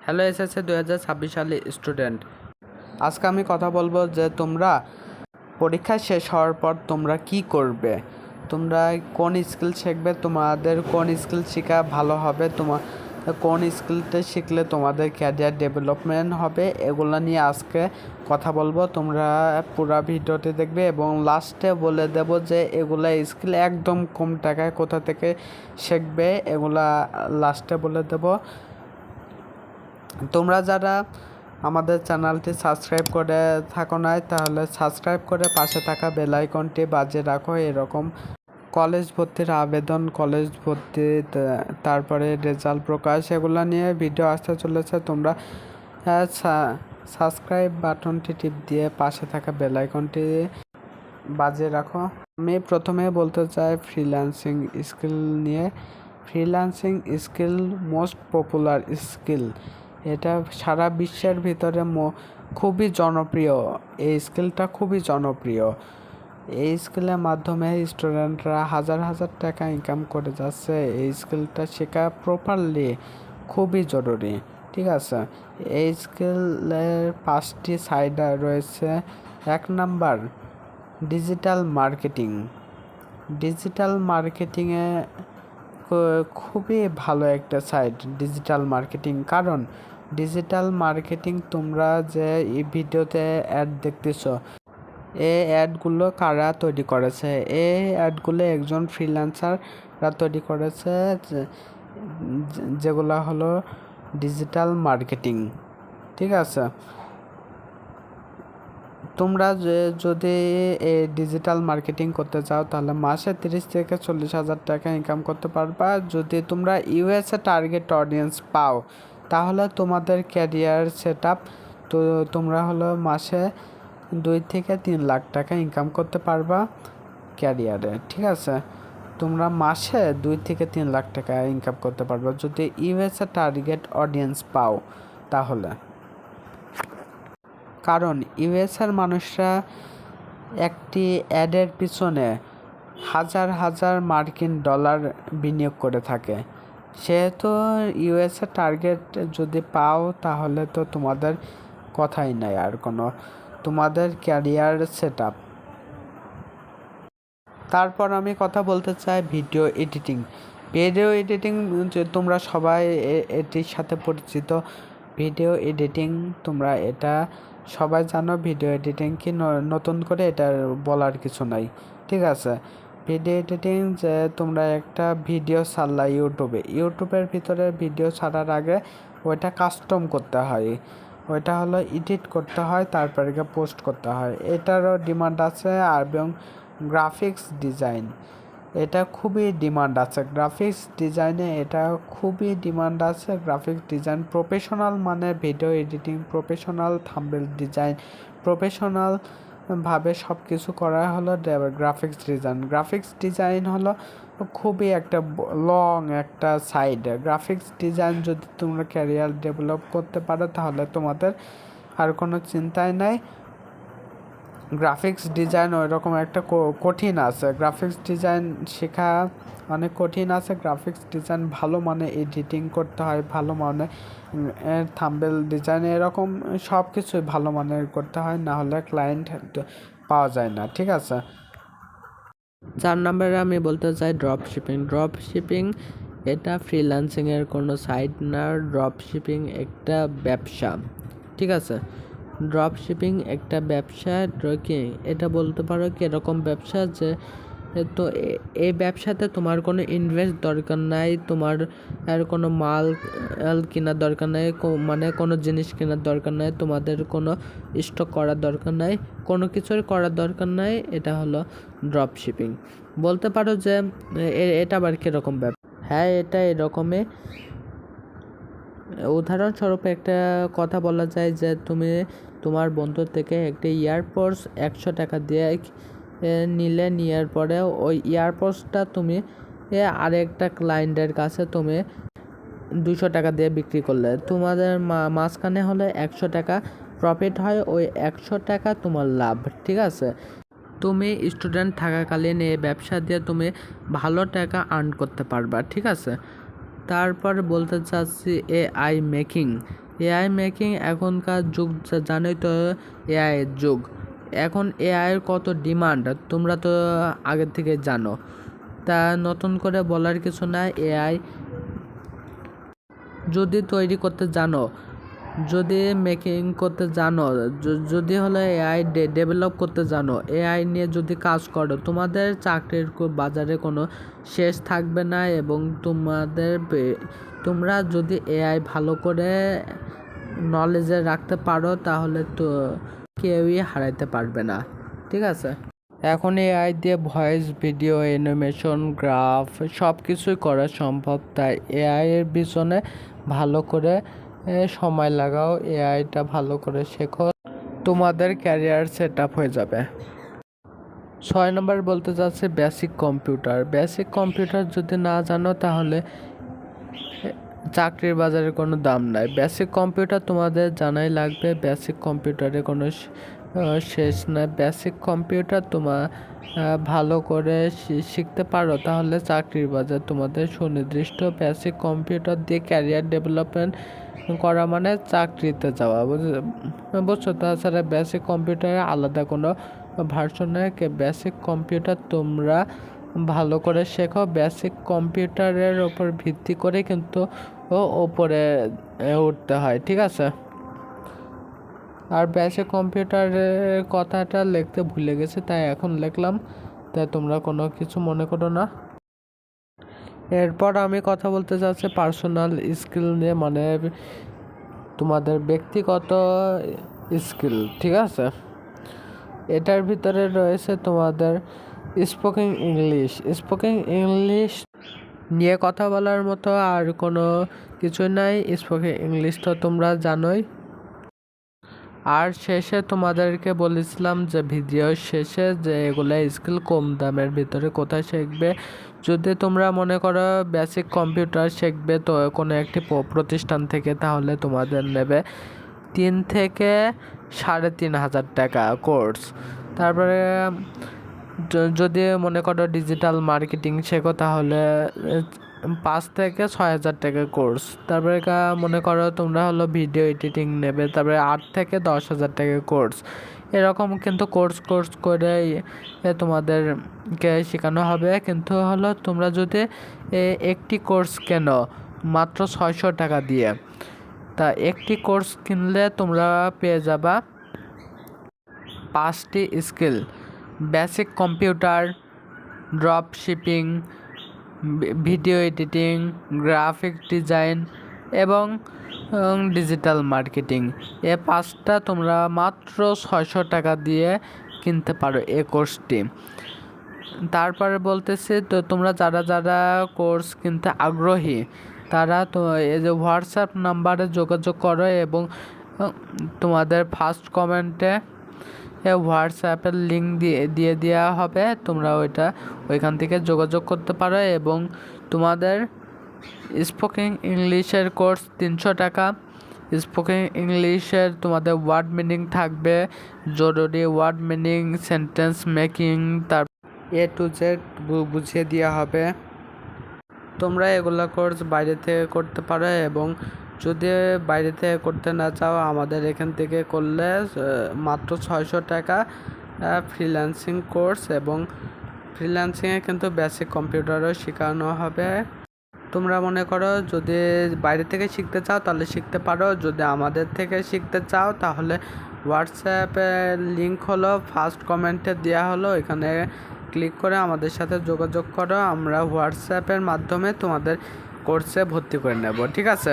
Hello SSC 2026 সালে student, আজকে আমি কথা বলবো যে তোমরা পরীক্ষা শেষ হওয়ার পর তোমরা কি করবে, তোমরা কোন স্কিল শিখবে, তোমাদের কোন স্কিল শেখা ভালো হবে, তোমার কোন স্কিলটা শিখলে তোমাদের ক্যারিয়ার ডেভেলপমেন্ট হবে, এগুলো নিয়ে আজকে কথা বলবো। তোমরা পুরো ভিডিওটি দেখবে এবং লাস্টে বলে দেব যে এগুলা স্কিল একদম কম টাকায় কোথা থেকে শিখবে, এগুলা লাস্টে বলে দেব। তোমরা যারা আমাদের চ্যানেলটি সাবস্ক্রাইব করে থাকো নাই, তাহলে সাবস্ক্রাইব করে পাশে থাকা বেল আইকনটি বাজিয়ে রাখো। এরকম কলেজ ভর্তির আবেদন, কলেজ ভর্তি, তারপরে রেজাল্ট প্রকাশ, এগুলো নিয়ে ভিডিও আসতে চলেছে। তোমরা সাবস্ক্রাইব বাটনটি টিপ দিয়ে পাশে থাকা বেল আইকনটি বাজিয়ে রাখো। আমি প্রথমে বলতে চাই ফ্রিল্যান্সিং স্কিল নিয়ে। Freelancing skill most popular skill, এটা সারা বিশ্বের ভিতরে খুবই জনপ্রিয়। এই স্কিলটা খুবই জনপ্রিয়। এই স্কিলের মাধ্যমে স্টুডেন্টরা হাজার হাজার টাকা ইনকাম করে যাচ্ছে। এই স্কিলটা শেখা প্রপারলি খুবই জরুরি, ঠিক আছে। এই স্কিলের 5টি সাইড রয়েছে। 1 নাম্বার ডিজিটাল মার্কেটিং। ডিজিটাল মার্কেটিংয়ে খুবই ভালো একটা সাইট ডিজিটাল মার্কেটিং, কারণ ডিজিটাল মার্কেটিং তোমরা যে এই ভিডিওতে অ্যাড দেখতেছ, এই অ্যাডগুলো কারা তৈরি করেছে? এই অ্যাডগুলো একজন ফ্রিল্যান্সাররা তৈরি করেছে, যেগুলো হলো ডিজিটাল মার্কেটিং, ঠিক আছে। তোমরা যদি এই ডিজিটাল মার্কেটিং করতে চাও তাহলে মাসে 30 থেকে 40 হাজার টাকা ইনকাম করতে পারবা। যদি তোমরা ইউএসএ টার্গেট অডিয়েন্স পাও তাহলে তোমাদের ক্যারিয়ার সেট আপ, তো তোমরা হলো মাসে 2 থেকে 3 লাখ টাকা ইনকাম করতে পারবা ক্যারিয়ারে, ঠিক আছে। তোমরা মাসে 2 থেকে 3 লাখ টাকা ইনকাম করতে পারবা যদি ইউএসএ টার্গেট অডিয়েন্স পাও তাহলে। কারণ ইউএসের মানুষরা একটি অ্যাডের পিছনে হাজার হাজার মার্কিন ডলার বিনিয়োগ করে থাকে। সেহেতু ইউএসএ টার্গেট যদি পাও তাহলে তো তোমাদের কথাই নাই আর কোনো, তোমাদের ক্যারিয়ার সেট আপ। তারপর আমি কথা বলতে চাই ভিডিও এডিটিং। ভিডিও এডিটিং তোমরা সবাই এটির সাথে পরিচিত। ভিডিও এডিটিং তোমরা এটা সবাই জানো। ভিডিও এডিটিং কি নতুন করে এটা বলার কিছু নাই, ঠিক আছে। ভিডিও এডিটিং যে তোমরা একটা ভিডিও ছাড়লা ইউটিউবের ভিতরে ভিডিও ছাড়ার আগে ওইটা কাস্টম করতে হয়, ওইটা হলো এডিট করতে হয়, তারপরে পোস্ট করতে হয়। এটারও ডিমান্ড আছে। এবং গ্রাফিক্স ডিজাইন, এটা খুবই ডিমান্ড আছে। গ্রাফিক্স ডিজাইনে এটা খুবই ডিমান্ড আছে। গ্রাফিক্স ডিজাইন প্রফেশনাল, মানে video editing professional, thumbnail design professional ভাবে সব কিছু করা হলো গ্রাফিক্স ডিজাইন। গ্রাফিক্স ডিজাইন হলো খুবই একটা লং একটা সাইড। গ্রাফিক্স ডিজাইন যদি তোমরা ক্যারিয়ার ডেভেলপ করতে পারো তাহলে তোমাদের আর কোনো চিন্তাই নাই। গ্রাফিক্স ডিজাইন ওই রকম একটা কঠিন আছে। গ্রাফিক্স ডিজাইন শেখা অনেক কঠিন আছে। গ্রাফিক্স ডিজাইন ভালো মানে এডিটিং করতে হয়, ভালো মানে থাম্বনেল ডিজাইন, এরকম সব কিছুই ভালো মানের করতে হয়, না হলে ক্লায়েন্ট পাওয়া যায় না, ঠিক আছে। 4 নম্বরে আমি বলতে চাই ড্রপ শিপিং। ড্রপ শিপিং এটা ফ্রিল্যান্সিংয়ের কোনো সাইট না। ড্রপ শিপিং একটা ব্যবসা, ঠিক আছে। ড্রপ শিপিং একটা ব্যবসা। এটা বলতে পারো কি এরকম ব্যবসা যে, তো এই ব্যবসাতে তোমার কোনো ইনভেস্ট দরকার নাই, তোমার আর কোনো মাল কেনার দরকার নাই, মানে কোনো জিনিস কেনার দরকার নাই, তোমাদের কোনো স্টক করার দরকার নাই, কোনো কিছুর করার দরকার নাই। এটা হলো ড্রপ শিপিং। বলতে পারো যে এটা আবার কীরকম ব্যবসা? হ্যাঁ, এটা এরকমই। উদাহরণস্বরূপ একটা কথা বলা যায় যে তুমি তোমার বন্ধুর থেকে একটি ইয়ারপডস 100 টাকা দিয়ে নিলে, নেওয়ার পরে ওই ইয়ারপডসটা তুমি আরেকটা ক্লায়েন্টের কাছে তুমি 200 টাকা দিয়ে বিক্রি করলে, তোমাদের মাঝখানে হলে 100 টাকা প্রফিট হয়, ওই 100 টাকা তোমার লাভ, ঠিক আছে। তুমি স্টুডেন্ট থাকাকালীন এই ব্যবসা দিয়ে তুমি ভালো টাকা আর্ন করতে পারবা, ঠিক আছে। তারপর বলতে চাচ্ছি এআই মেকিং। এআই মেকিং এখনকার যুগ, জানোই তো এআই এর যুগ। এখন এআইয়ের কত ডিমান্ড তোমরা তো আগের থেকে জানো, তা নতুন করে বলার কিছু না। এআই যদি তৈরি করতে জানো, যদি মেকিং করতে জানো, যদি হলো এআই ডেভেলপ করতে জানো, এআই নিয়ে যদি কাজ করো, তোমাদের চাকরির বাজারে কোনো শেষ থাকবে না। এবং তোমরা যদি এআই ভালো করে নলেজে রাখতে পারো তাহলে তো কেউই হারাইতে পারবে না, ঠিক আছে। এখন এআই দিয়ে ভয়েস, ভিডিও, অ্যানিমেশন, গ্রাফ সব কিছুই করা সম্ভব। তাই এআই এর পিছনে ভালো করে সময় লাগাও, এআইটা ভালো করে শেখো, তোমাদের ক্যারিয়ার সেট আপ হয়ে যাবে। 6 নম্বর বলতে চাচ্ছি বেসিক কম্পিউটার। বেসিক কম্পিউটার যদি না জানো তাহলে চাকরির বাজারে কোনো দাম নাই। বেসিক কম্পিউটার তোমাদের জানাই লাগবে। বেসিক কম্পিউটারে কোনো শেষ নাই। বেসিক কম্পিউটার তোমার ভালো করে শিখতে পারো তাহলে চাকরির বাজার তোমাদের সুনির্দিষ্ট। বেসিক কম্পিউটার দিয়ে ক্যারিয়ার ডেভেলপমেন্ট করা মানে চাকরিতে যাওয়া, বুঝছো। তাছাড়া বেসিক কম্পিউটারে আলাদা কোনো ভার্সন নেই। বেসিক কম্পিউটার তোমরা ভালো করে শেখো। বেসিক কম্পিউটারের ওপর ভিত্তি করে কিন্তু ওপরে উঠতে হয়, ঠিক আছে। আর বেসিক কম্পিউটারের কথাটা লিখতে ভুলে গেছি, তাই এখন লিখলাম, তাই তোমরা কোনো কিছু মনে করো না। এরপর আমি কথা বলতে চাচ্ছি পার্সোনাল স্কিল নিয়ে, মানে তোমাদের ব্যক্তিগত স্কিল, ঠিক আছে। এটার ভিতরে রয়েছে তোমাদের স্পোকেন ইংলিশ। স্পোকেন ইংলিশ নিয়ে কথা বলার মতো আর কোনো কিছু নাই। স্পোকেন ইংলিশ তো তোমরা জানোই। আর শেষে তোমাদেরকে বলেছিলাম যে ভিডিও শেষে যে এগুলো স্কিল কম দামের ভিতরে কোথায় শিখবে। যদি তোমরা মনে করো বেসিক কম্পিউটার শিখবে তো কোনো একটি প্রতিষ্ঠান থেকে, তাহলে তোমাদের নেবে 3 থেকে 3,500 টাকা কোর্স। তারপরে যদি মনে করো ডিজিটাল মার্কেটিং শেখো তাহলে 5 থেকে 6,000 টাকা কোর্স। তারপরে মনে করো তোমরা হলো ভিডিও এডিটিং নেবে, তারপরে 8 থেকে 10,000 টাকা কোর্স। এরকম কিন্তু কোর্স করে তোমাদেরকে শেখানো হবে। কিন্তু হলো তোমরা যদি একটি কোর্স কেন মাত্র 600 টাকা দিয়ে, তা একটি কোর্স কিনলে তোমরা পেয়ে যাবা 5টি skill: basic computer, drop shipping, video editing, graphic design এবং ডিজিটাল মার্কেটিং। এই 5টা তোমরা মাত্র 600 টাকা দিয়ে কিনতে পারো এই কোর্সটি। তারপরে বলতেছি তো তোমরা যারা কোর্স কিনতে আগ্রহী তারা তো এই যে হোয়াটসঅ্যাপ নাম্বারে যোগাযোগ করো এবং তোমাদের ফার্স্ট কমেন্টে হোয়াটসঅ্যাপের লিঙ্ক দিয়ে দেওয়া হবে। তোমরা ওইখান থেকে যোগাযোগ করতে পারো এবং তোমাদের স্পোকেন ইংলিশের কোর্স 300 টাকা। স্পোকেন ইংলিশের তোমাদের ওয়ার্ড মিনিং থাকবে, জরুরি ওয়ার্ড মিনিং, সেন্টেন্স মেকিং, তার A to Z বুঝিয়ে দেওয়া হবে। তোমরা এগুলো কোর্স বাইরে থেকে করতে পারো এবং যদি বাইরে থেকে করতে না চাও আমাদের এখান থেকে করলে মাত্র 600 টাকা ফ্রিল্যান্সিং কোর্স। এবং ফ্রিল্যান্সিংয়ে কিন্তু বেসিক কম্পিউটারও শেখানো হবে। তোমরা মনে করো যদি বাইরে থেকে শিখতে চাও তাহলে শিখতে পারো, যদি আমাদের থেকে শিখতে চাও তাহলে হোয়াটসঅ্যাপের লিঙ্ক হলো ফার্স্ট কমেন্টে দেওয়া হলো, এখানে ক্লিক করে আমাদের সাথে যোগাযোগ করো। আমরা হোয়াটসঅ্যাপের মাধ্যমে তোমাদের কোর্সে ভর্তি করে নেব, ঠিক আছে।